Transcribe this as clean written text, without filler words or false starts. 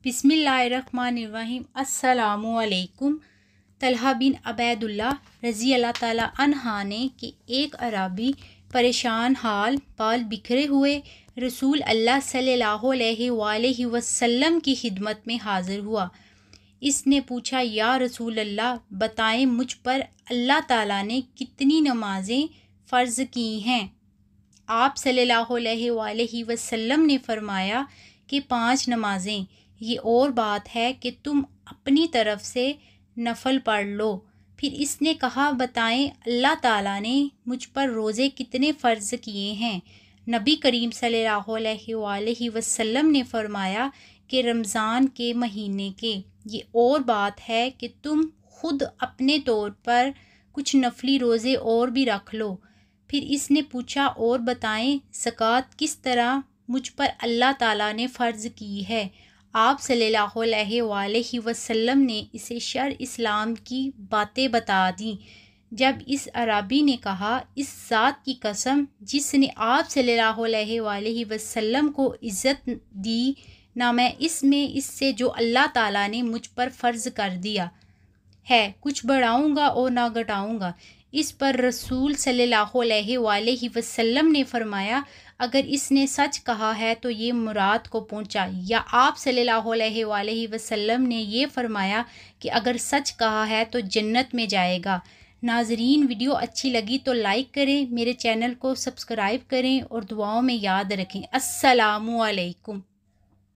बिस्मिल्लाहिर्रहमानिर्रहीम। अस्सलामु अलैकुम। तलहा बिन अबैदुल्लाह रज़ी अल्लाह ताला अन्हा ने कि एक अराबी परेशान हाल बाल बिखरे हुए रसूल अल्लाह सल्लल्लाहु अलैहि वसल्लम की खिदमत में हाजिर हुआ। इसने पूछा, या रसूल अल्लाह, बताएं मुझ पर अल्लाह ताला ने कितनी नमाजें फ़र्ज़ की हैं। आप सल्लल्लाहु अलैहि वसल्लम ने फरमाया कि 5 नमाजें। ये और बात है कि तुम अपनी तरफ से नफल पढ़ लो। फिर इसने कहा, बताएं अल्लाह ताला ने मुझ पर रोज़े कितने फ़र्ज़ किए हैं। नबी करीम सल्लल्लाहु अलैहि वसल्लम ने फरमाया कि रमज़ान के महीने के। ये और बात है कि तुम खुद अपने तौर पर कुछ नफली रोज़े और भी रख लो। फिर इसने पूछा, और बताएं ज़कात किस तरह मुझ पर अल्लाह ताला ने फ़र्ज़ की है। आप सल्लल्लाहु अलैहि वसल्लम ने इसे शर इस्लाम की बातें बता दी। जब इस अराबी ने कहा, इस ज़ात की कसम जिसने आप सल्लल्लाहु अलैहि वसल्लम को इज़्ज़त दी, ना मैं इसमें इससे जो अल्लाह ताला ने मुझ पर फ़र्ज़ कर दिया है कुछ बढ़ाऊँगा और ना घटाऊँगा। इस पर रसूल सल्लल्लाहु अलैहि वसल्लम ने फरमाया, अगर इसने सच कहा है तो ये मुराद को पहुंचा। या आप सल्लल्लाहु अलैहि वसल्लम ने ये फरमाया कि अगर सच कहा है तो जन्नत में जाएगा। नाजरीन, वीडियो अच्छी लगी तो लाइक करें, मेरे चैनल को सब्सक्राइब करें और दुआओं में याद रखें। अस्सलामु अलैकुम।